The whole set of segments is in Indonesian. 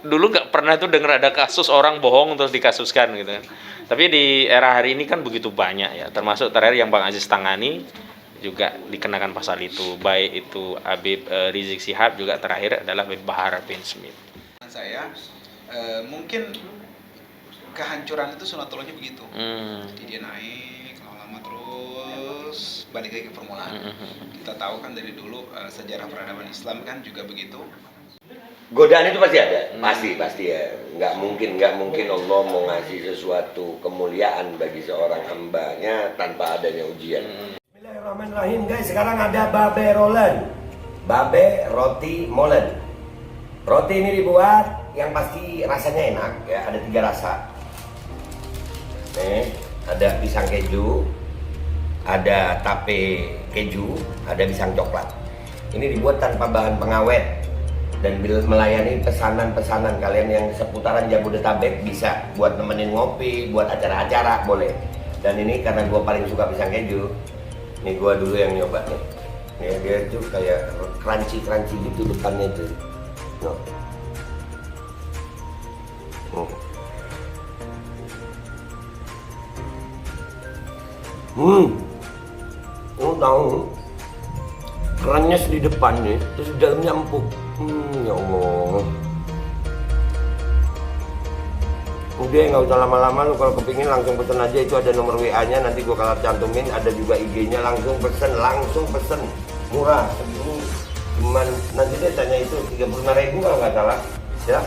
dulu nggak pernah tuh dengar ada kasus orang bohong terus dikasuskan gitu kan. Tapi di era hari ini kan begitu banyak ya, termasuk terakhir yang Bang Aziz tangani juga dikenakan pasal itu, baik itu Habib Rizik Syihab, juga terakhir adalah Habib Bahar bin Smith. Saya mungkin kehancuran itu sunatullahnya begitu. Jadi dia naik lama-lama terus balik lagi ke permulaan. Kita tahu kan dari dulu sejarah peradaban Islam kan juga begitu. Godaan itu pasti ada, pasti ya. Nggak mungkin Allah mau ngasih sesuatu kemuliaan bagi seorang hambanya tanpa adanya ujian. Bismillahirrahmanirrahim guys, sekarang ada babe rolen, babe roti molen. Roti ini dibuat yang pasti rasanya enak ya, ada 3 rasa. Nih, ada pisang keju, ada tape keju, ada pisang coklat. Ini dibuat tanpa bahan pengawet dan melayani pesanan-pesanan kalian yang seputaran Jabodetabek, bisa buat nemenin ngopi, buat acara-acara boleh. Dan ini karena gue paling suka pisang keju, nih gue dulu yang nyoba nih. Ya, dia tuh kayak crunchy gitu depannya tuh. No. Lu tahu kerannyes di depannya, terus di dalamnya empuk. Ya Allah. Udah nggak usah lama-lama, lu kalau kepingin langsung pesen aja, itu ada nomor WA-nya, nanti gua kalau cantumin, ada juga IG-nya, langsung pesen, murah. Ini cuman nanti dia tanya itu 35.000 kalau nggak salah, ya.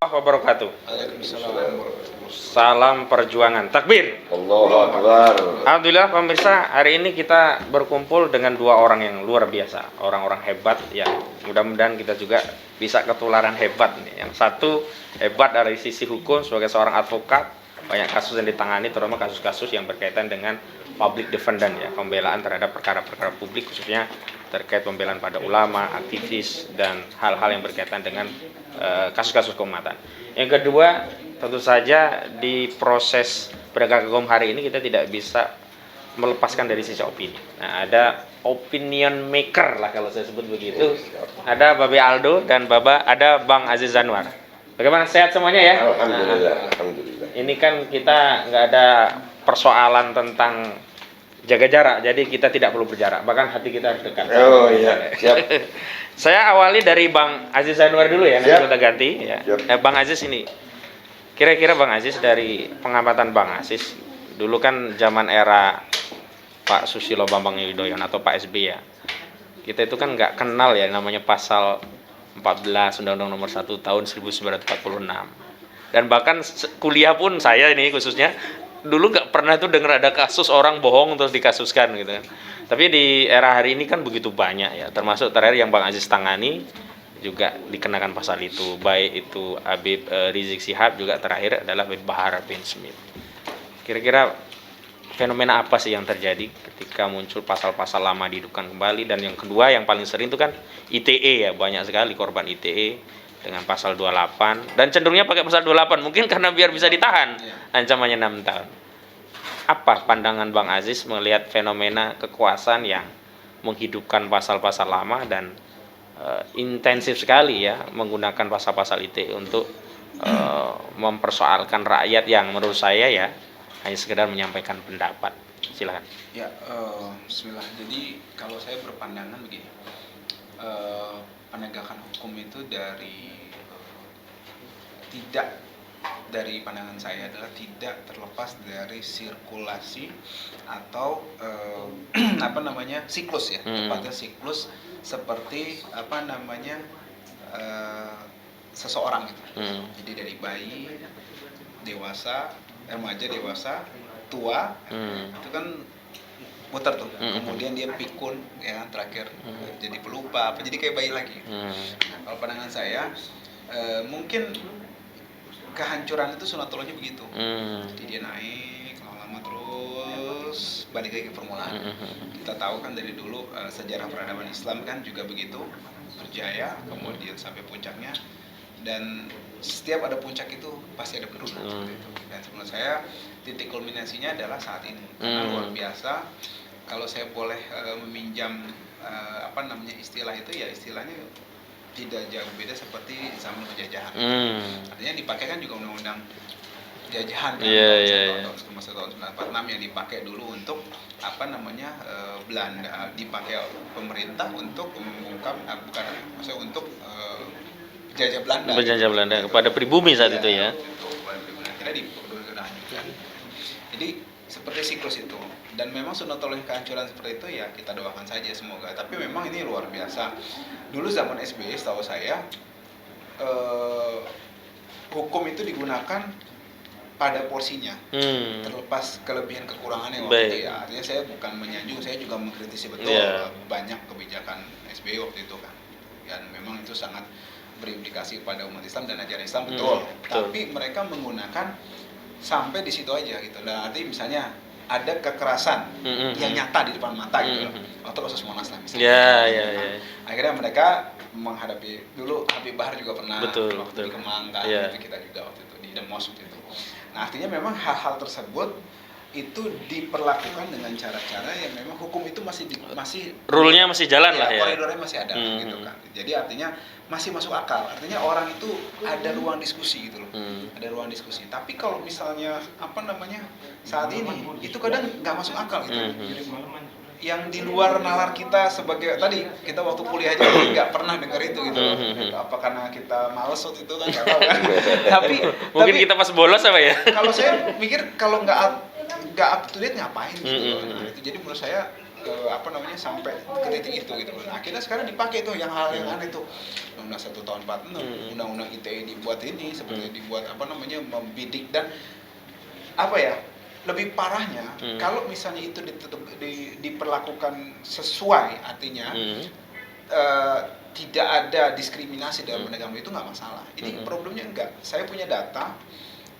Wabarakatuh. Salam perjuangan. Takbir. Allahu Akbar. Alhamdulillah pemirsa, hari ini kita berkumpul dengan 2 orang yang luar biasa, orang-orang hebat ya. Mudah-mudahan kita juga bisa ketularan hebat nih. Yang satu hebat dari sisi hukum sebagai seorang advokat, banyak kasus yang ditangani, terutama kasus-kasus yang berkaitan dengan public defendant ya, pembelaan terhadap perkara-perkara publik, khususnya terkait pembelaan pada ulama, aktivis, dan hal-hal yang berkaitan dengan kasus-kasus keumatan. Yang kedua, tentu saja di proses penegakan hukum hari ini kita tidak bisa melepaskan dari sisi opini. Nah, ada opinion maker lah kalau saya sebut begitu. Ada Babe Aldo dan ada Bang Aziz Zanwar. Bagaimana, sehat semuanya ya? Alhamdulillah, alhamdulillah. Ini kan kita nggak ada persoalan tentang jaga jarak, jadi kita tidak perlu berjarak, bahkan hati kita harus dekat. Oh iya, siap. Saya awali dari Bang Aziz Zanwar dulu ya, nanti kita ganti ya. Bang Aziz ini, kira-kira Bang Aziz, dari pengamatan Bang Aziz, dulu kan zaman era Pak Susilo Bambang Yudhoyono atau Pak SBY ya, kita itu kan nggak kenal ya namanya pasal 14 Undang-Undang Nomor 1 Tahun 1946. Dan bahkan kuliah pun saya ini khususnya dulu nggak pernah tuh dengar ada kasus orang bohong terus dikasuskan gitu kan. Tapi di era hari ini kan begitu banyak ya, termasuk terakhir yang Bang Aziz tangani juga dikenakan pasal itu, baik itu Habib Rizik Syihab, juga terakhir adalah Habib Bahar bin Smith. Kira-kira fenomena apa sih yang terjadi ketika muncul pasal-pasal lama dihidupkan kembali? Dan yang kedua yang paling sering itu kan ITE ya, banyak sekali korban ITE dengan pasal 28, dan cenderungnya pakai pasal 28 mungkin karena biar bisa ditahan, ancamannya 6 tahun. Apa pandangan Bang Aziz melihat fenomena kekuasaan yang menghidupkan pasal-pasal lama dan intensif sekali ya menggunakan pasal-pasal ITE untuk mempersoalkan rakyat yang menurut saya ya hanya sekedar menyampaikan pendapat. Silakan. Ya, bismillah. Jadi kalau saya berpandangan begini, penegakan hukum itu dari pandangan saya adalah tidak terlepas dari sirkulasi atau siklus ya, tepatnya siklus seperti seseorang gitu. Jadi dari bayi, dewasa, remaja, dewasa, tua, itu kan muter tuh. Kemudian dia pikun ya, terakhir jadi pelupa, jadi kayak bayi lagi. Nah, kalau pandangan saya mungkin kehancuran itu sunatullahnya begitu. Jadi dia naik lama-lama terus balik lagi ke permulaan. Kita tahu kan dari dulu sejarah peradaban Islam kan juga begitu berjaya, kemudian sampai puncaknya, dan setiap ada puncak itu pasti ada penurunan. Dan menurut saya titik kulminasinya adalah saat ini, karena luar biasa. Kalau saya boleh meminjam istilah itu, ya istilahnya tidak jauh beda seperti zaman penjajahan. Artinya dipakai kan juga undang-undang jajahan kan, masa tahun 1946 yang dipakai dulu untuk Belanda, dipakai pemerintah untuk membungkam untuk jajah Belanda. Penjajah Belanda kepada pribumi saat itu ya. Akhirnya dihancurkan. Jadi seperti siklus itu. Dan memang sunatullah kehancuran seperti itu ya kita doakan saja semoga. Tapi memang ini luar biasa. Dulu zaman SBY setahu saya hukum itu digunakan pada porsinya, terlepas kelebihan kekurangannya waktu itu ya. Artinya saya bukan menyanjung, saya juga mengkritisi betul banyak kebijakan SBY waktu itu kan. Dan memang itu sangat berimplikasi pada umat Islam dan ajaran Islam, betul. Tapi mereka menggunakan sampai di situ aja gitu. Dan arti misalnya ada kekerasan yang nyata di depan mata gitu loh. Atau kasus Monas lah misalnya. Akhirnya mereka menghadapi, dulu Habib Bahar juga pernah waktu di Kemang kan, itu kita juga waktu itu di Demos waktu itu. Nah, artinya memang hal-hal tersebut itu diperlakukan dengan cara-cara yang memang hukum itu masih rule-nya masih jalan lah ya. Koridornya masih ada gitu kan. Jadi artinya masih masuk akal. Artinya orang itu ada ruang diskusi gitu loh. Ada ruang diskusi. Tapi kalau misalnya saat ini itu kadang nggak masuk akal gitu. Yang di luar nalar kita sebagai tadi kita waktu kuliah aja nggak pernah dengar itu gitu loh. Apa karena kita males waktu itu kan nggak tahu kan. tapi mungkin kita pas bolos apa ya. Kalau saya mikir kalau nggak up to date ngapain gitu loh. Nah, itu jadi menurut saya sampai ke titik itu gitu loh. Nah, akhirnya sekarang dipakai tuh yang hal yang aneh tuh. Undang-Undang 1 tahun 46, Undang-Undang ITE dibuat ini seperti dibuat membidik dan lebih parahnya kalau misalnya itu diperlakukan sesuai, artinya tidak ada diskriminasi dalam penegak hukum itu nggak masalah. Ini problemnya enggak. Saya punya data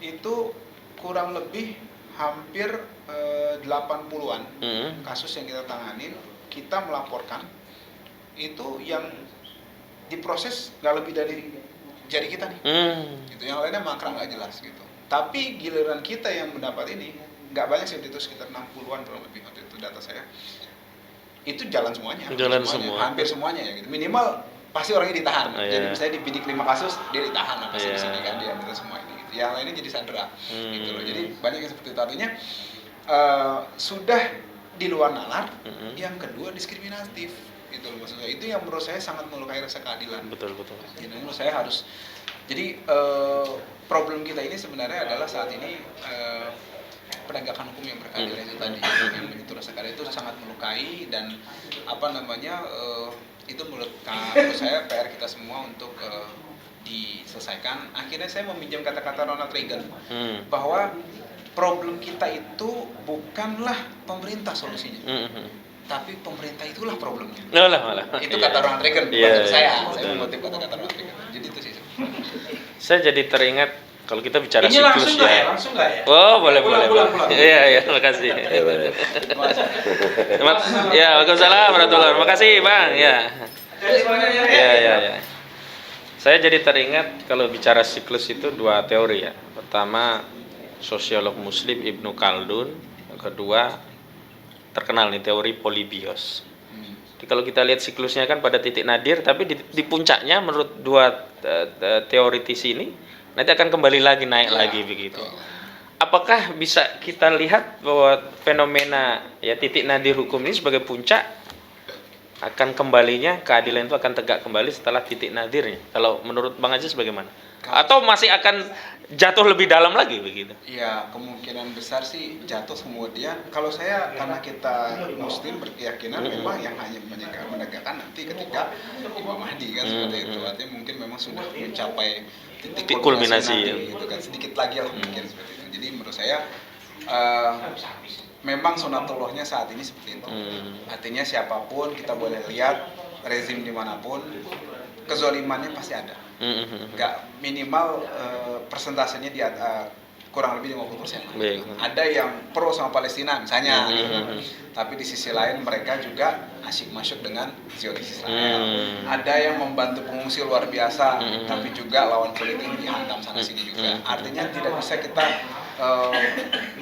itu kurang lebih hampir 80-an kasus yang kita tanganin, kita melaporkan itu yang diproses nggak lebih dari jari kita nih. Gitu. Yang lainnya mangkrak nggak jelas gitu. Tapi giliran kita yang mendapat ini nggak banyak sih, itu sekitar 60-an kurang lebih waktu itu data saya. Itu jalan semuanya. Hampir semuanya ya gitu. Minimal pasti orangnya ditahan. Jadi misalnya dibidik 5 kasus, dia ditahan di sini kan, dia ambil semua ini gitu. Yang lainnya jadi sandera gitu loh. Jadi banyak yang seperti itu, artinya sudah di luar nalar. Yang kedua diskriminatif gitu loh maksudnya. Itu yang menurut saya sangat melukai rasa keadilan. Betul. Jadi menurut saya harus problem kita ini sebenarnya adalah saat ini penegakan hukum yang berkeadilan itu tadi, yang itu rasa keadilan itu sangat melukai dan itu menurut saya PR kita semua untuk diselesaikan. Akhirnya saya meminjam kata-kata Ronald Reagan bahwa problem kita itu bukanlah pemerintah solusinya, tapi pemerintah itulah problemnya. Itu kata Ronald Reagan, bukan saya mengutip kata-kata Ronald Reagan. Jadi itu sih. Saya jadi teringat kalau kita bicara ini siklus langsung nggak ya? Oh, boleh. Iya, terima kasih. Ya, waalaikumsalam warahmatullahi wabarakatuh. Terima kasih, Bang. Ya. Saya jadi teringat kalau bicara siklus itu 2 teori ya. Pertama, sosiolog Muslim Ibnu Khaldun. Yang kedua, terkenal nih teori Polybios. Jadi kalau kita lihat siklusnya kan pada titik nadir, tapi di puncaknya menurut 2 teoritis ini nanti akan kembali lagi naik lagi begitu. Apakah bisa kita lihat bahwa fenomena titik nadir hukum ini sebagai puncak, akan kembalinya keadilan itu akan tegak kembali setelah titik nadirnya? Kalau menurut Bang Aziz bagaimana? Atau masih akan jatuh lebih dalam lagi begitu? Ya, kemungkinan besar sih jatuh kemudian. Kalau saya karena kita Muslim berkeyakinan memang yang hanya menegakkan nanti ketika Imam Mahdi kan seperti itu. Artinya mungkin memang sudah mencapai titik kulminasi gitu kan, sedikit lagi lah mungkin seperti itu. Jadi menurut saya memang sunatullahnya saat ini seperti itu. Artinya siapapun kita boleh lihat rezim dimanapun kezolimannya pasti ada. Nggak minimal persentasenya kurang lebih 50% lah. Baik. Ada yang pro sama Palestina misalnya, tapi di sisi lain mereka juga asyik masuk dengan Zionis Israel. Ada yang membantu pengungsi luar biasa, tapi juga lawan politik dihantam sana sini juga. Artinya tidak bisa kita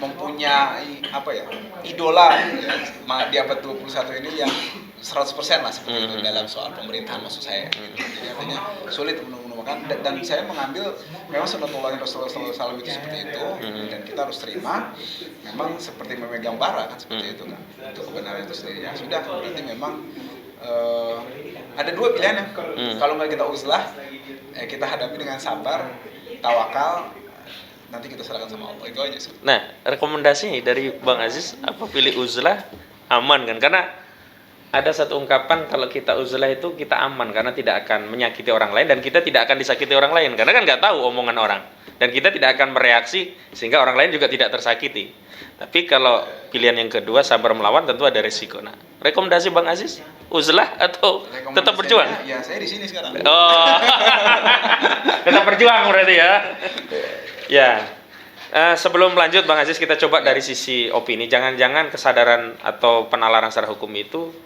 mempunyai idola di abad 21 ini yang 100% lah seperti itu dalam soal pemerintahan maksud saya. Jadi artinya sulit menemukan, dan saya mengambil memang sunatullahnya Rasulullah SAW itu seperti itu, dan kita harus terima memang seperti memegang bara kan seperti itu kan, itu kebenaran itu sendiri. Ya sudah, berarti memang ada dua pilihan ya. Kalau nggak kita uzlah, kita hadapi dengan sabar, tawakal, nanti kita serahkan sama Allah, itu aja sih. Nah, rekomendasi dari Bang Aziz apa pilih uzlah aman kan? Karena ada satu ungkapan kalau kita uzlah itu kita aman karena tidak akan menyakiti orang lain dan kita tidak akan disakiti orang lain karena kan nggak tahu omongan orang dan kita tidak akan bereaksi sehingga orang lain juga tidak tersakiti. Tapi kalau pilihan yang kedua sabar melawan tentu ada resiko. Nah, rekomendasi Bang Aziz uzlah atau tetap berjuang? Ya, saya di sini sekarang. Oh, tetap berjuang berarti ya. Ya, sebelum lanjut Bang Aziz kita coba dari sisi opini. Jangan-jangan kesadaran atau penalaran secara hukum itu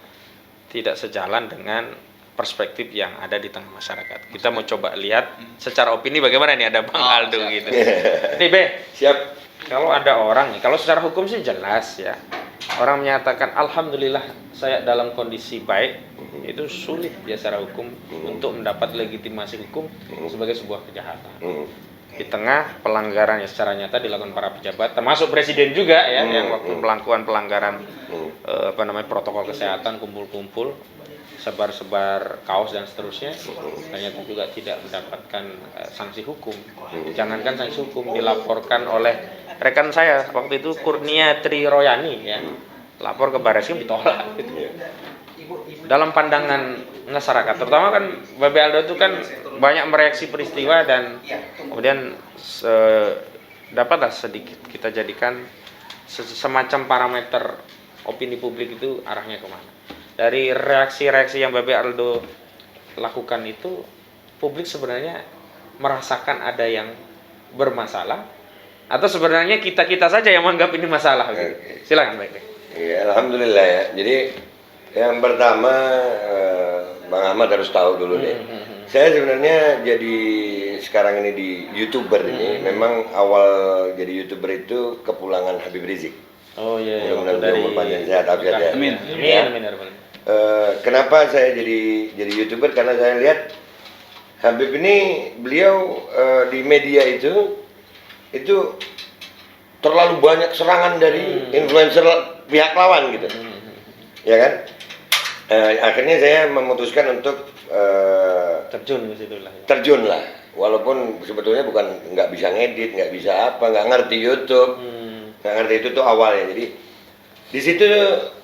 tidak sejalan dengan perspektif yang ada di tengah masyarakat. Kita mau coba lihat secara opini bagaimana nih, ada Bang Aldo siap. gitu. Nih Be, Siap. kalau ada orang nih, kalau secara hukum sih jelas ya. Orang menyatakan alhamdulillah saya dalam kondisi baik, itu sulit ya secara hukum untuk mendapat legitimasi hukum sebagai sebuah kejahatan. Di tengah pelanggaran yang secara nyata dilakukan para pejabat, termasuk presiden juga ya, yang waktu melakukan pelanggaran protokol kesehatan, kumpul-kumpul, sebar-sebar kaos dan seterusnya, ternyata juga tidak mendapatkan sanksi hukum. Jangankan sanksi hukum, dilaporkan oleh rekan saya waktu itu Kurnia Triroyani ya, lapor ke Barreskrim ditolak gitu. Dalam pandangan masyarakat, terutama kan Babe Aldo itu kan banyak mereaksi peristiwa dan kemudian dapatlah sedikit kita jadikan semacam parameter opini publik itu arahnya kemana. Dari reaksi-reaksi yang Babe Aldo lakukan itu, publik sebenarnya merasakan ada yang bermasalah atau sebenarnya kita saja yang menganggap ini masalah gitu. Silakan Baik. Ya, alhamdulillah ya. Jadi yang pertama Bang Ahmad harus tahu dulu deh. Saya sebenarnya jadi sekarang ini di YouTuber ini memang awal jadi YouTuber itu kepulangan Habib Rizik. Oh iya. Mudah-mudahan dari umur panjang sehat afiat ya. Amin. Amin. Kenapa saya jadi YouTuber? Karena saya lihat Habib ini beliau di media itu terlalu banyak serangan dari influencer pihak lawan gitu. Ya kan? Akhirnya saya memutuskan untuk terjun ke situ lah. Terjun lah, walaupun sebetulnya bukan nggak bisa ngedit, nggak bisa apa, nggak ngerti YouTube, nggak ngerti itu tuh awalnya. Jadi di situ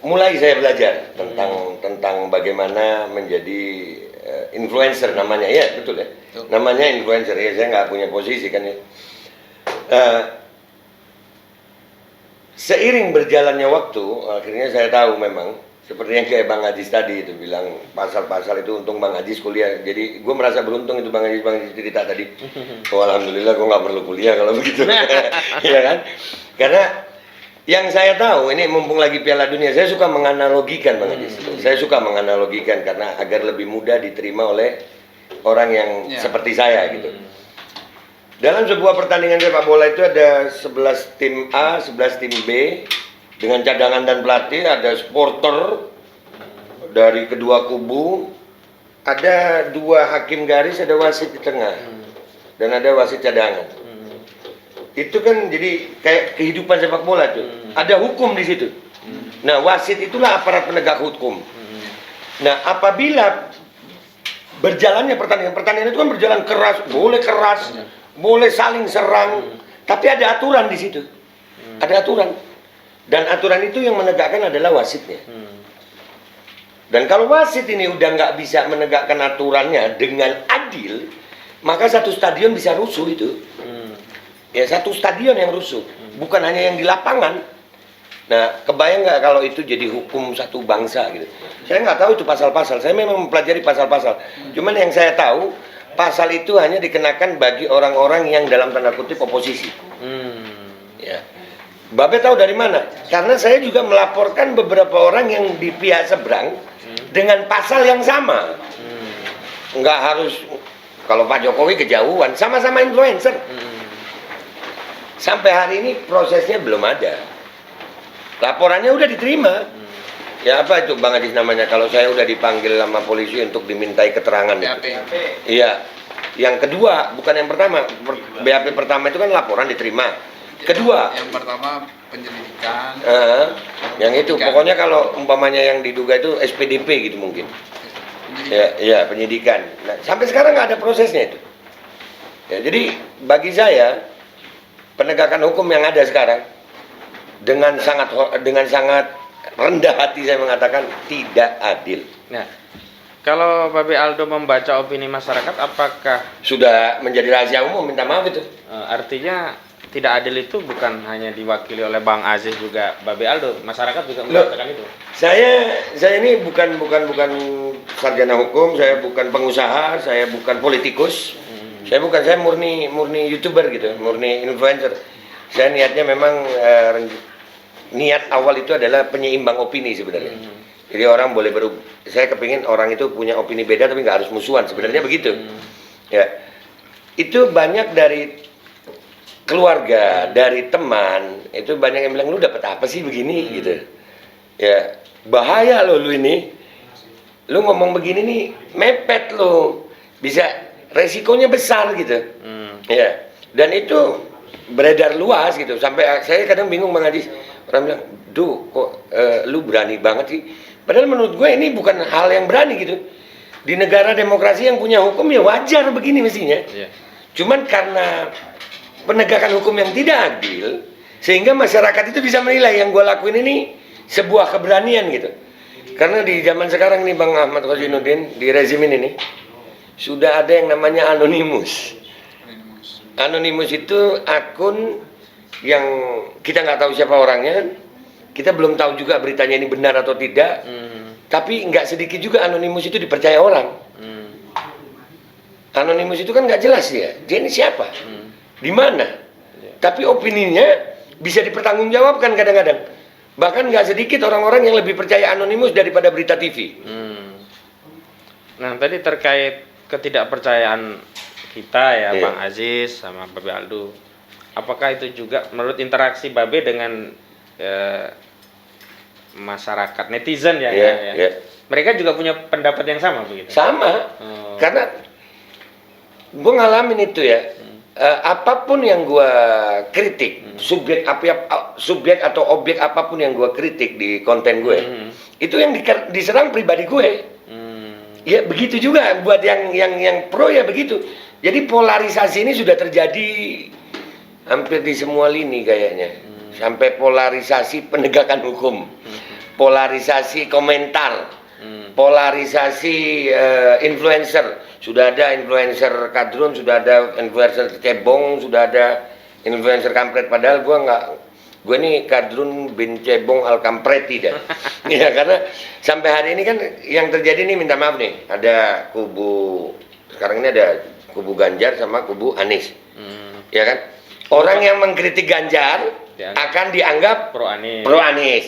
mulai saya belajar tentang bagaimana menjadi influencer namanya, ya betul ya, namanya influencer ya. Saya nggak punya posisi kan ya. Seiring berjalannya waktu, akhirnya saya tahu memang seperti yang kayak Bang Aziz tadi itu bilang pasal-pasal itu, untung Bang Aziz kuliah. Jadi gue merasa beruntung itu Bang Aziz cerita tadi. Oh alhamdulillah gue nggak perlu kuliah kalau begitu, ya kan? Karena yang saya tahu ini mumpung lagi Piala Dunia, saya suka menganalogikan Bang Aziz. Saya suka menganalogikan karena agar lebih mudah diterima oleh orang yang seperti saya gitu. Dalam sebuah pertandingan sepak bola itu ada 11 tim A, 11 tim B. Dengan cadangan dan pelatih, ada supporter dari kedua kubu, ada 2 hakim garis, ada wasit di tengah, dan ada wasit cadangan. Itu kan jadi kayak kehidupan sepak bola tuh. Ada hukum di situ. Nah, wasit itulah aparat penegak hukum. Nah, apabila berjalannya pertandingan itu kan berjalan keras, boleh saling serang, tapi ada aturan di situ. Ada aturan. Dan aturan itu yang menegakkan adalah wasitnya. Dan kalau wasit ini udah nggak bisa menegakkan aturannya dengan adil, maka satu stadion bisa rusuh itu. Ya, satu stadion yang rusuh, bukan hanya yang di lapangan. Nah, kebayang nggak kalau itu jadi hukum satu bangsa gitu? Saya nggak tahu itu pasal-pasal. Saya memang mempelajari pasal-pasal. Cuman yang saya tahu, pasal itu hanya dikenakan bagi orang-orang yang dalam tanda kutip oposisi. Ya. Babe tahu dari mana? Karena saya juga melaporkan beberapa orang yang di pihak seberang dengan pasal yang sama. Nggak harus, kalau Pak Jokowi kejauhan, sama-sama influencer. Sampai hari ini prosesnya belum ada. Laporannya udah diterima. Ya apa itu Bang Adis namanya? Kalau saya udah dipanggil sama polisi untuk dimintai keterangan. BAP. Iya. Yang kedua, bukan yang pertama. BAP pertama itu kan laporan diterima. Kedua, Yang pertama penyelidikan. yang itu pokoknya kalau umpamanya yang diduga itu SPDP gitu mungkin. Ya, penyidikan. Nah, sampai sekarang nggak ada prosesnya itu. Ya, jadi bagi saya penegakan hukum yang ada sekarang dengan sangat rendah hati saya mengatakan tidak adil. Nah, kalau Babe Aldo membaca opini masyarakat, apakah Sudah menjadi rahasia umum, minta maaf itu. artinya tidak adil itu bukan hanya diwakili oleh Bang Aziz, juga Babe Aldo, masyarakat juga mengatakan itu. Saya ini bukan sarjana hukum, saya bukan pengusaha, saya bukan politikus. Saya murni YouTuber gitu, murni influencer. Saya niatnya memang niat awal itu adalah penyeimbang opini sebenarnya. Jadi orang boleh saya kepingin orang itu punya opini beda tapi nggak harus musuhan, sebenarnya begitu. Ya, itu banyak dari keluarga, dari teman, itu banyak yang bilang lu dapat apa sih begini gitu. Ya, bahaya lo lu ini. Lu ngomong begini nih mepet lo. Bisa resikonya besar gitu. Ya. Dan itu beredar luas gitu. Sampai saya kadang bingung Bang Adis. Orang bilang, "Duh, kok lu berani banget sih?" Padahal menurut gue ini bukan hal yang berani gitu. Di negara demokrasi yang punya hukum ya wajar begini mestinya. Iya. Cuman karena penegakan hukum yang tidak adil, sehingga masyarakat itu bisa menilai yang gue lakuin ini sebuah keberanian gitu. Karena di zaman sekarang nih Bang Ahmad Khozinuddin, di rezim ini sudah ada yang namanya anonimus. Anonimus itu akun yang kita nggak tahu siapa orangnya, kita belum tahu juga beritanya ini benar atau tidak, tapi nggak sedikit juga anonimus itu dipercaya orang. Anonimus itu kan nggak jelas dia ini siapa, di mana, tapi opininya bisa dipertanggungjawabkan kadang-kadang. Bahkan nggak sedikit orang-orang yang lebih percaya anonimus daripada berita TV. Nah, tadi terkait ketidakpercayaan kita ya, Iya. Bang Aziz sama Babe Aldo. Apakah itu juga menurut interaksi Babe dengan masyarakat netizen ya, Iya, ya? iya. Mereka juga punya pendapat yang sama begitu? Sama, Oh. karena gue ngalamin itu ya. Apapun yang gue kritik, subjek atau objek apapun yang gue kritik di konten gue, itu yang diserang pribadi gue. Ya begitu juga buat yang pro ya begitu. Jadi polarisasi ini sudah terjadi hampir di semua lini kayaknya. Sampai polarisasi penegakan hukum, polarisasi komentar, polarisasi influencer. Sudah ada influencer kadrun, sudah ada influencer cebong, sudah ada influencer kampret. Padahal gue ini kadrun bin cebong al kampreti dah. Ya karena sampai hari ini kan yang terjadi nih, minta maaf nih, ada sekarang ini ada kubu Ganjar sama kubu Anies. Ya kan? Orang yang mengkritik Ganjar akan dianggap pro Anies. Pro Anies.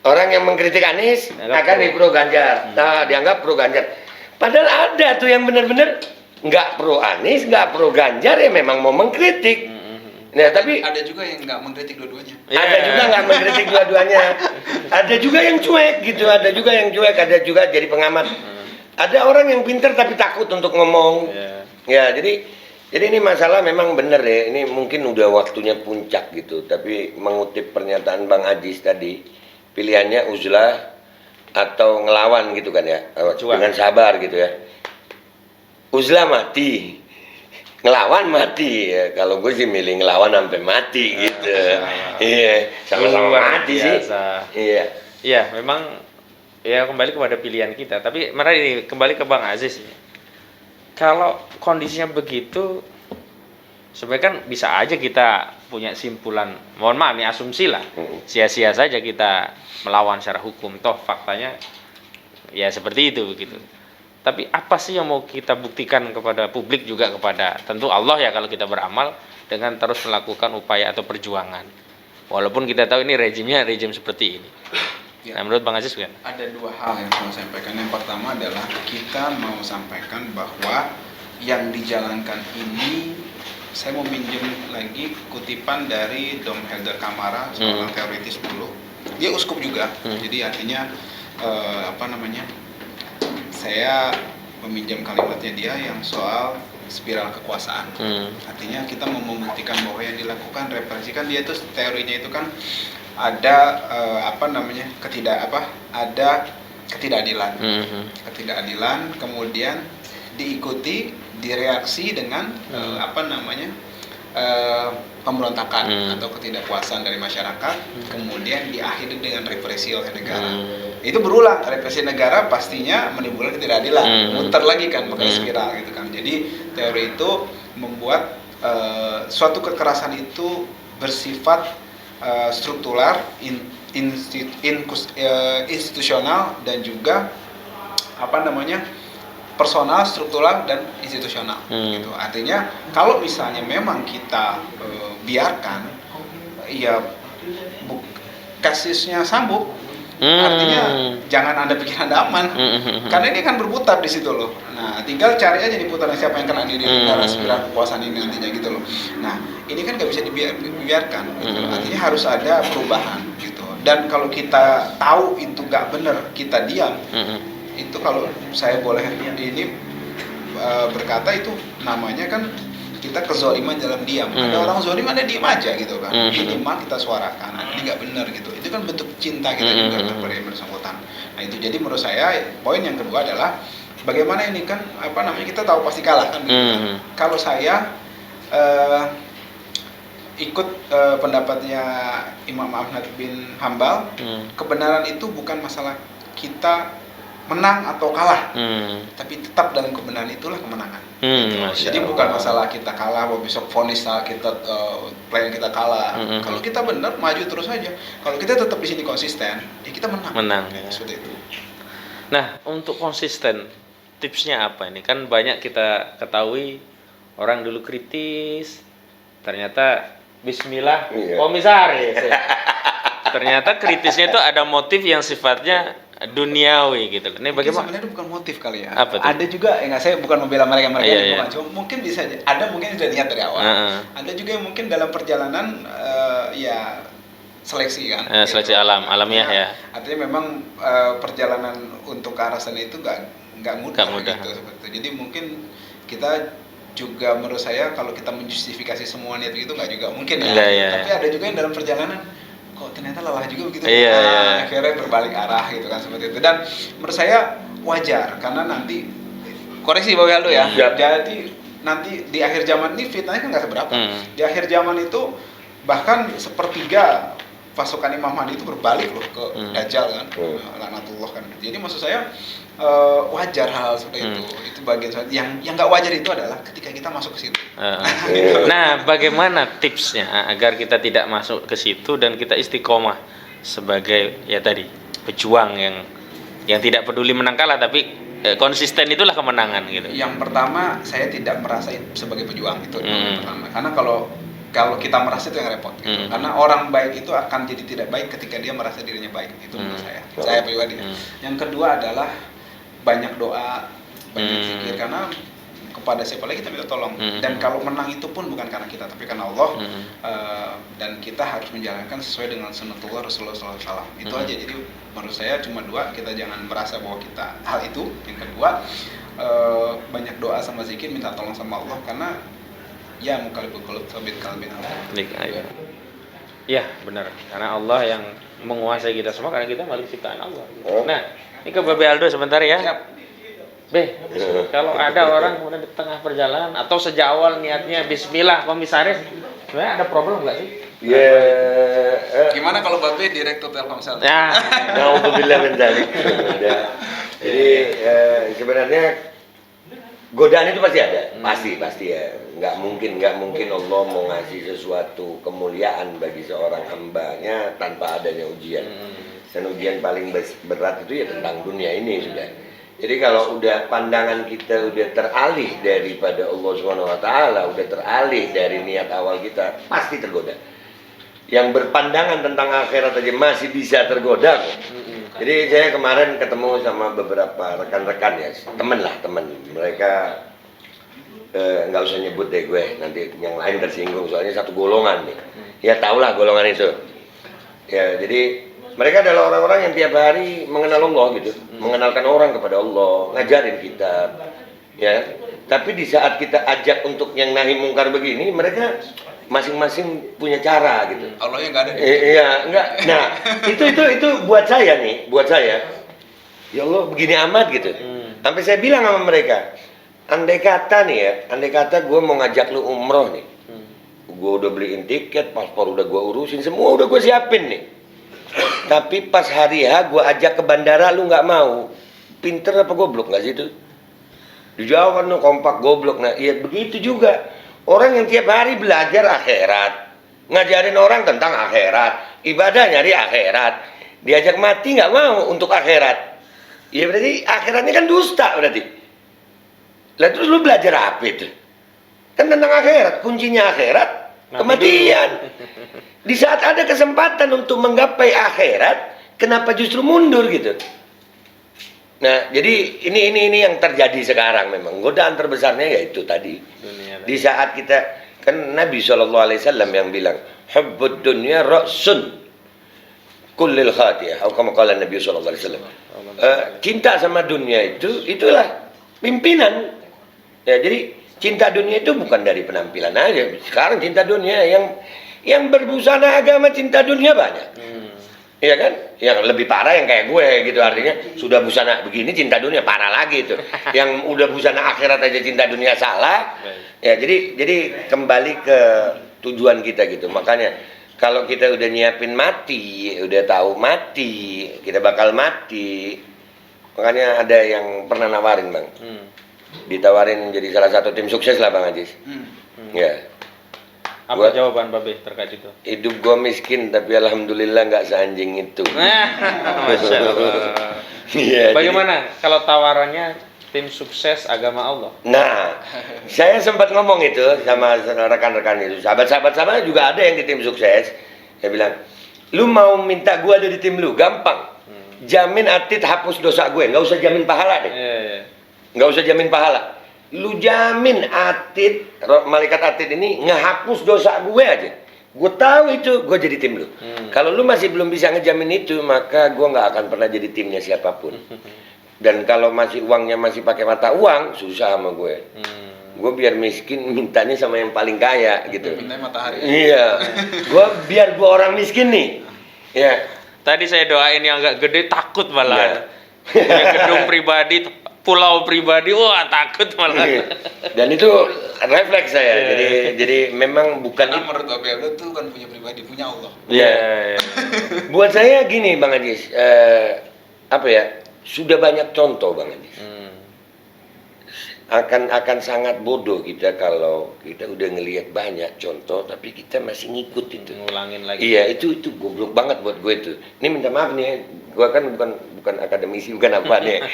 Orang yang mengkritik Anies akan di pro Ganjar. Nah, dianggap pro Ganjar. Padahal ada tuh yang benar-benar nggak pro Anies, nggak pro Ganjar, ya memang mau mengkritik. Nah, tapi ada juga yang nggak mengkritik dua-duanya. ada juga nggak mengkritik dua-duanya. Ada juga yang cuek gitu, ada juga yang cuek, ada juga jadi pengamat. Ada orang yang pintar tapi takut untuk ngomong. Ya, jadi ini masalah memang benar ya. Ini mungkin udah waktunya puncak gitu. Tapi mengutip pernyataan Bang Aziz tadi, pilihannya uzlah atau ngelawan gitu kan ya, dengan sabar gitu ya. Uzlah mati, ngelawan mati ya. Kalau gue sih milih ngelawan sampai mati gitu. Iya, sama-sama mati sih. Iya. Iya, memang ya kembali kepada pilihan kita. Tapi mari kembali ke Bang Aziz. Kalau kondisinya begitu, sebenarnya kan bisa aja kita punya simpulan, mohon maaf nih asumsi lah, sia-sia saja kita melawan secara hukum, toh faktanya ya seperti itu begitu. Tapi apa sih yang mau kita buktikan kepada publik, juga kepada tentu Allah ya kalau kita beramal dengan terus melakukan upaya atau perjuangan. Walaupun kita tahu ini rejimnya rejim seperti ini. Ya. Nah, menurut Bang Aziz kan? Ada dua hal yang mau saya sampaikan. Yang pertama adalah kita mau sampaikan bahwa yang dijalankan ini, saya mau minjem lagi kutipan dari Dom Helder Camara, seorang teoritis dulu. Dia uskup juga, jadi artinya saya meminjam kalimatnya dia yang soal spiral kekuasaan. Artinya kita mau membuktikan bahwa yang dilakukan represi kan dia itu teorinya itu kan ada ada ketidakadilan. Ketidakadilan kemudian diikuti direaksi dengan pemberontakan atau ketidakpuasan dari masyarakat, kemudian diakhiri dengan represi oleh negara. Itu berulang, represi negara pastinya menimbulkan ketidakadilan, muter lagi kan, makanya spiral gitu kan. Jadi teori itu membuat suatu kekerasan itu bersifat struktural, institusional dan juga personal, struktural dan institusional. Gitu. Artinya kalau misalnya memang kita biarkan, ya kasusnya Sambo, artinya jangan Anda pikir Anda aman, karena ini kan berputar di situ loh. Nah, tinggal cari aja nih putaran siapa yang kena di dalam spiral kekuasaan ini nantinya gitu loh. Nah, ini kan nggak bisa dibiarkan. Gitu. Artinya harus ada perubahan gitu. Dan kalau kita tahu itu nggak benar, kita diam. Itu kalau saya boleh ini berkata itu namanya kan kita kezoliman dalam diam. Ada orang zolim, ada diem aja gitu kan. Minimal kita suarakan. Nah, ini nggak benar gitu. Itu kan bentuk cinta kita juga kepada yang bersangkutan. Nah itu jadi menurut saya poin yang kedua adalah bagaimana ini kan kita tahu pasti kalah kan. Gitu, kan? Kalau saya ikut pendapatnya Imam Ahmad bin Hambal, kebenaran itu bukan masalah kita menang atau kalah, tapi tetap dalam kebenaran itulah kemenangan. Jadi bukan masalah kita kalah, bahwa besok vonis kita plan kita kalah. Kalau kita benar, maju terus aja. Kalau kita tetap di sini konsisten, ya kita menang. Menang. Ya. Seperti itu. Nah, untuk konsisten, tipsnya apa ini? Kan banyak kita ketahui orang dulu kritis, ternyata Bismillah, komisaris. Ya. Ternyata kritisnya itu ada motif yang sifatnya duniawi gitu. Ini bagaimana? Sebenarnya itu bukan motif kali ya. Apa ada juga, saya bukan membela mereka iya. cuma mungkin bisa aja. Ada mungkin sudah niat dari awal. Ada juga yang mungkin dalam perjalanan seleksi kan. Seleksi gitu. Alamiah ya. Artinya memang perjalanan untuk ke arah sana itu nggak mudah. Gitu, seperti itu. Jadi mungkin kita juga menurut saya kalau kita menjustifikasi semua niat itu nggak juga mungkin ya. Tapi ada juga yang dalam perjalanan kok ternyata lelah juga begitu. Akhirnya berbalik arah gitu kan seperti itu. Dan menurut saya wajar karena nanti koreksi Pak Waldo ya. Jadi nanti di akhir zaman ini fitnahnya kan nggak seberapa. Di akhir zaman itu bahkan sepertiga pasukan Imam Mahdi itu berbalik loh ke Dajjal kan, laknatullah kan. Jadi maksud saya wajar hal seperti itu. Itu bagian yang nggak wajar itu adalah ketika kita masuk ke situ. Nah, bagaimana tipsnya agar kita tidak masuk ke situ dan kita istiqomah sebagai ya tadi pejuang yang tidak peduli menang kalah tapi konsisten itulah kemenangan gitu. Yang pertama saya tidak merasa sebagai pejuang itu yang pertama. Karena kalau kita merasa itu yang repot gitu. Karena orang baik itu akan jadi tidak baik ketika dia merasa dirinya baik, itu menurut saya pribadi. Yang kedua adalah banyak doa, banyak zikir, karena kepada siapa lagi kita minta tolong. Dan kalau menang itu pun bukan karena kita tapi karena Allah. Dan kita harus menjalankan sesuai dengan sunnatullah Rasulullah SAW. Itu aja. Jadi menurut saya cuma dua, kita jangan merasa bahwa kita hal itu. Yang kedua, banyak doa sama zikir, minta tolong sama Allah, karena ya mukalibul qulub sabit qalbin. Iya, benar. Karena Allah yang menguasai kita semua, karena kita makhluk ciptaan Allah. Nah, ini ke Babe Aldo sebentar ya. Siap. Kalau ada orang kemudian di tengah perjalanan atau sejak awal niatnya Bismillah komisaris, sebenarnya ada problem nggak sih? Gimana kalau Babe direktur Telkomsel? Ya, Alhamdulillah mendalik. Jadi sebenarnya godaan itu pasti ada, pasti ya. Nggak mungkin Allah mau ngasih sesuatu kemuliaan bagi seorang hambanya tanpa adanya ujian. Dan ujian paling berat itu ya tentang dunia ini sudah. Jadi kalau udah pandangan kita udah teralih daripada Allah SWT, udah teralih dari niat awal kita, pasti tergoda. yang berpandangan tentang akhirat aja masih bisa tergoda kok. Jadi saya kemarin ketemu sama beberapa rekan-rekan ya, temen mereka nggak usah nyebut deh gue, nanti yang lain tersinggung soalnya satu golongan nih. Ya tau lah golongan itu. Ya jadi mereka adalah orang-orang yang tiap hari mengenal Allah gitu, mengenalkan orang kepada Allah, ngajarin kita, ya. Tapi di saat kita ajak untuk yang nahi mungkar begini, mereka masing-masing punya cara gitu. Allahnya nggak ada. Iya, enggak. Nah, itu buat saya nih, ya Allah begini amat gitu. Sampai saya bilang sama mereka, andai kata gue mau ngajak lu umroh nih, gue udah beliin tiket, paspor udah gue urusin, semua udah gue siapin nih. Tapi pas hari H gue ajak ke bandara lu nggak mau, pinter apa goblok nggak sih itu? Dijawab kan kompak goblok. Nah iya begitu juga orang yang tiap hari belajar akhirat, ngajarin orang tentang akhirat, ibadah nyari akhirat, diajak mati nggak mau untuk akhirat. Ya berarti akhiratnya kan dusta berarti. Lah terus lu belajar apa itu? Kan tentang akhirat, kuncinya akhirat kematian. Di saat ada kesempatan untuk menggapai akhirat, kenapa justru mundur gitu? Nah, jadi ini yang terjadi sekarang memang. Godaan terbesarnya yaitu tadi. Di saat kita, kan Nabi SAW yang bilang, hubbud dunya ra'sun kullil khatiyah. Atau kama qala Nabi SAW. Cinta sama dunia itulah pimpinan. Ya, jadi cinta dunia itu bukan dari penampilan aja. Sekarang cinta dunia yang berbusana agama cinta dunia banyak. Iya kan? Yang lebih parah yang kayak gue gitu, artinya sudah busana begini cinta dunia parah lagi itu. Yang udah busana akhirat aja cinta dunia salah. Ya, jadi kembali ke tujuan kita gitu. Makanya kalau kita udah nyiapin mati, udah tahu mati, kita bakal mati. Makanya ada yang pernah nawarin, Bang. Ditawarin jadi salah satu tim sukses lah, Bang Ajis. Ya. Apa jawaban Babe terkait itu? Hidup gue miskin tapi alhamdulillah nggak seanjing itu. Masya Allah. Ya, bagaimana kalau tawarannya tim sukses agama Allah? Nah, saya sempat ngomong itu sama rekan-rekan itu, sahabat-sahabat sama juga ada yang di tim sukses. Saya bilang, lu mau minta gue ada di tim lu, gampang. Jamin Atit hapus dosa gue, nggak usah jamin pahala deh. Nggak usah jamin pahala. Lu jamin Atit, malaikat Atit ini ngehapus dosa gue aja. Gue tahu itu, gue jadi tim lu. Kalau lu masih belum bisa ngejamin itu, maka gue nggak akan pernah jadi timnya siapapun. Dan kalau masih uangnya masih pakai mata uang, susah sama gue. Gue biar miskin, mintanya sama yang paling kaya gitu. Mintanya matahari. Iya. Biar gue orang miskin nih. Ya. Tadi saya doain yang agak gede takut malah. Punya gedung pribadi, pulau pribadi, wah takut malah. Dan itu refleks saya. Jadi memang bukan. Karena menurut Bapak itu kan punya pribadi, punya Allah. Iya. Buat saya gini, Bang Ajis, apa ya? Sudah banyak contoh, Bang Ajis. Akan sangat bodoh kita kalau kita udah ngelihat banyak contoh tapi kita masih ngikut itu. Ngulangin lagi. Iya, itu goblok banget buat gue itu. Ini minta maaf nih, gue kan bukan akademisi, bukan apa nih.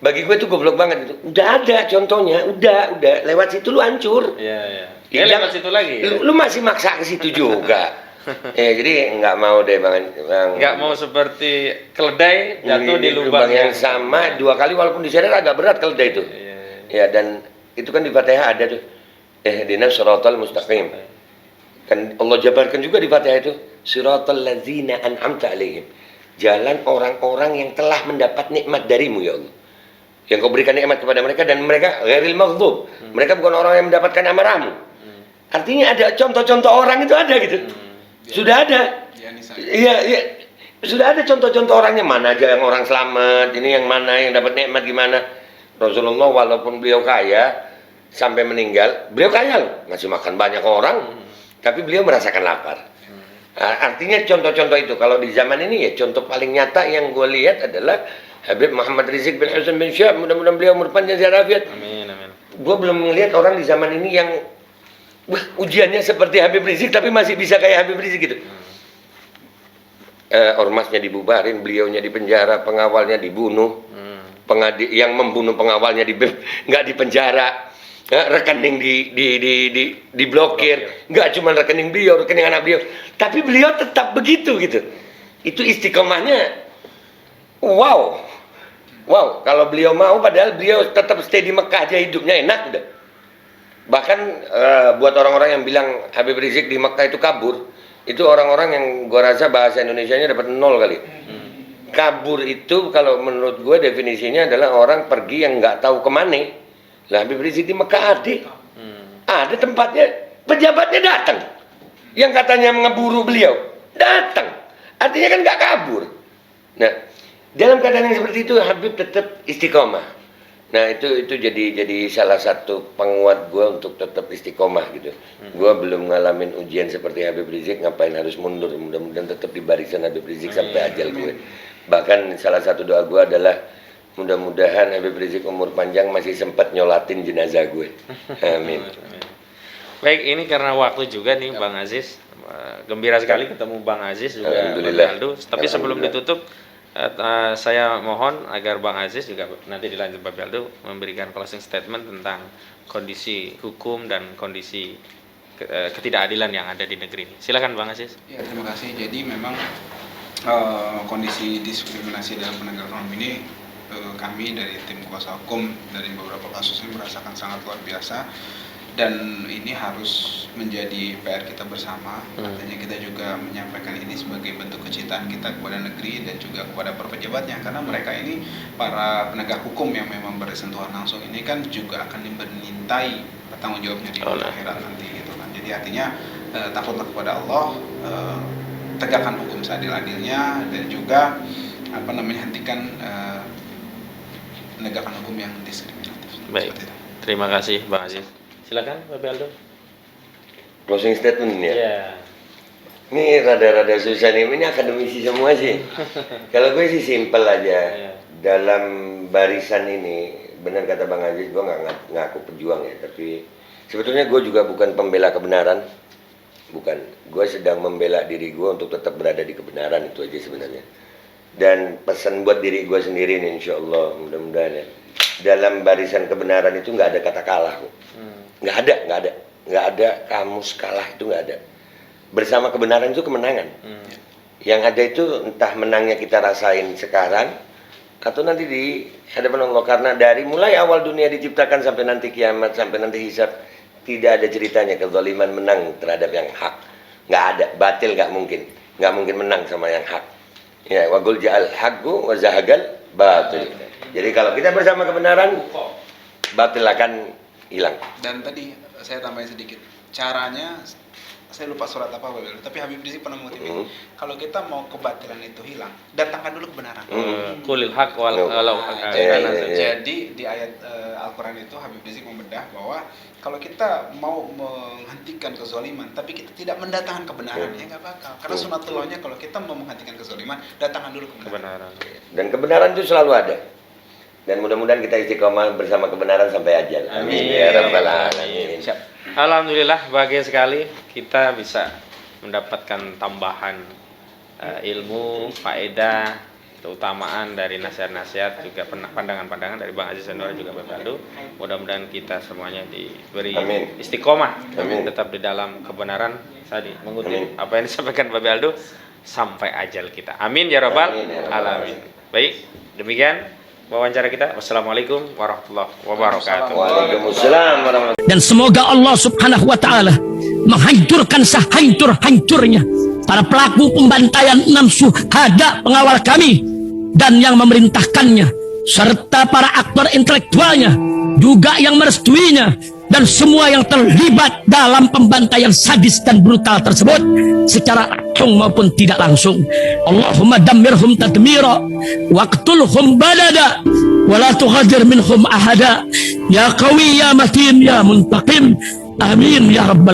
Bagi gue itu goblok banget itu. Udah ada contohnya, udah lewat situ lu hancur. Iya. Lewat situ lagi. Lu masih maksa ke situ juga. Jadi nggak mau deh Bang. Nggak mau seperti keledai jatuh di lubang yang sama 2 kali, walaupun diseret agak berat keledai itu. Ya, dan itu kan di Fatihah ada tuh. Ihdinas siratal mustaqim. Kan Allah jabarkan juga di Fatihah itu, siratal ladzina an'amta alaihim. Jalan orang-orang yang telah mendapat nikmat darimu ya Allah. Yang kau berikan nikmat kepada mereka dan mereka ghairil maghdub. Mereka bukan orang yang mendapatkan amarahmu. Artinya ada contoh-contoh orang itu ada gitu. Sudah ada. Iya. Sudah ada contoh-contoh orangnya, mana aja yang orang selamat, ini yang mana yang dapat nikmat gimana. Rasulullah walaupun beliau kaya sampai meninggal, beliau kaya loh, ngasih makan banyak orang, tapi beliau merasakan lapar. Artinya contoh-contoh itu kalau di zaman ini ya contoh paling nyata yang gue lihat adalah Habib Muhammad Rizik bin Husain bin Syihab, mudah-mudahan beliau berpanjang zarafiat. Amin. Gue belum melihat orang di zaman ini yang ujiannya seperti Habib Rizik tapi masih bisa kayak Habib Rizik gitu. Ormasnya dibubarin, beliaunya dipenjara, pengawalnya dibunuh. Yang membunuh pengawalnya nggak dipenjara. rekening diblokir, nggak cuma rekening beliau, rekening anak beliau, tapi beliau tetap begitu gitu. Itu istiqomahnya, wow. Kalau beliau mau, padahal beliau tetap stay di Mekah aja hidupnya enak udah. Bahkan buat orang-orang yang bilang Habib Rizik di Mekah itu kabur, itu orang-orang yang gua rasa bahasa Indonesianya dapat 0 kali. Kabur itu kalau menurut gue definisinya adalah orang pergi yang nggak tahu kemana. Lah Habib Rizik di Mekah ada tempatnya, pejabatnya datang, yang katanya mengeburu beliau datang, artinya kan nggak kabur. Nah, dalam keadaan yang seperti itu Habib tetap istiqomah. Nah itu jadi salah satu penguat gue untuk tetap istiqomah gitu. Gue belum ngalamin ujian seperti Habib Rizik, ngapain harus mundur. Mudah-mudahan tetap di barisan Habib Rizik sampai ajal gue. Bahkan salah satu doa gue adalah mudah-mudahan Habib Rizik umur panjang masih sempat nyolatin jenazah gue. Amin. Baik, ini karena waktu juga nih Bang Aziz. Gembira sekali ketemu Bang Aziz juga. Alhamdulillah. Bang Aldo. Tapi sebelum ditutup, saya mohon agar Bang Aziz juga nanti dilanjut Bapak Aldo memberikan closing statement tentang kondisi hukum dan kondisi ketidakadilan yang ada di negeri ini. Silakan Bang Aziz. Ya, terima kasih. Jadi memang kondisi diskriminasi dalam penegakan hukum ini kami dari tim kuasa hukum dari beberapa kasus ini merasakan sangat luar biasa, dan ini harus menjadi PR kita bersama. Artinya kita juga menyampaikan ini sebagai bentuk kecintaan kita kepada negeri dan juga kepada para pejabatnya, karena mereka ini para penegak hukum yang memang bersentuhan langsung ini kan juga akan dimintai bertanggung jawabnya di akhirat nanti gitu kan. Jadi artinya takutlah kepada Allah, tegakkan hukum seadil-adilnya, dan juga hentikan penegakan hukum yang diskriminatif. Baik, terima kasih Bang Aziz. Silakan Bapak Aldo. Closing statement ya. Yeah. Ini rada-rada susah nih, ini akademisi semua sih. Kalau gue sih simpel aja. Yeah. Dalam barisan ini, benar kata Bang Aziz, gue nggak ngaku pejuang ya, tapi sebetulnya gue juga bukan pembela kebenaran. Bukan, gue sedang membela diri gue untuk tetap berada di kebenaran, itu aja sebenarnya. Dan pesan buat diri gue sendiri nih, insya Allah, mudah-mudahan ya, dalam barisan kebenaran itu nggak ada kata kalah kok. Nggak ada kamus kalah, itu nggak ada. Bersama kebenaran itu kemenangan. Yang ada itu entah menangnya kita rasain sekarang atau nanti di hadapan Allah, karena dari mulai awal dunia diciptakan sampai nanti kiamat, sampai nanti hisab, tidak ada ceritanya kezaliman menang terhadap yang hak. Nggak ada, batil nggak mungkin menang sama yang hak. Ya, wagul ja'al haqqu wa zahagal batil. Jadi kalau kita bersama kebenaran, batil akan hilang. Dan tadi saya tambahin sedikit, caranya saya lupa surat apa tapi Habib Rizik pernah mengutip ini. Kalau kita mau kebatilan itu hilang, datangkan dulu kebenaran. Kulil haq walau jadi di ayat Al-Quran itu Habib Rizik membedah bahwa kalau kita mau menghentikan kezaliman tapi kita tidak mendatangkan kebenaran, ya nggak bakal. Karena sunatullahnya kalau kita mau menghentikan kezaliman, datangkan dulu kebenaran. Dan kebenaran itu selalu ada. Dan mudah-mudahan kita istiqomah bersama kebenaran sampai ajal. Amin ya rabbal alamin. Alhamdulillah, bahagia sekali kita bisa mendapatkan tambahan ilmu, faedah, keutamaan dari nasihat-nasihat, juga pandangan-pandangan dari Bang Aziz Anwar juga Bapak Aldo. Mudah-mudahan kita semuanya diberi istiqomah, tetap di dalam kebenaran tadi, mengutip apa yang disampaikan Bapak Aldo sampai ajal kita. Amin ya rabbal alamin. Baik, demikian wawancara kita. Wassalamualaikum warahmatullahi wabarakatuh. Waalaikumsalam warahmatullahi. Dan semoga Allah Subhanahu wa taala menghancurkan sehancur-hancurnya para pelaku pembantaian 6 syuhada pengawal kami dan yang memerintahkannya, serta para aktor intelektualnya juga yang merestuinya, dan semua yang terlibat dalam pembantaian sadis dan brutal tersebut secara langsung maupun tidak langsung. Allahumma dammirhum tadmira waqtulhum balada wala tughadir minhum ahada ya qawi ya matin ya muntaqim. Amin ya rabbal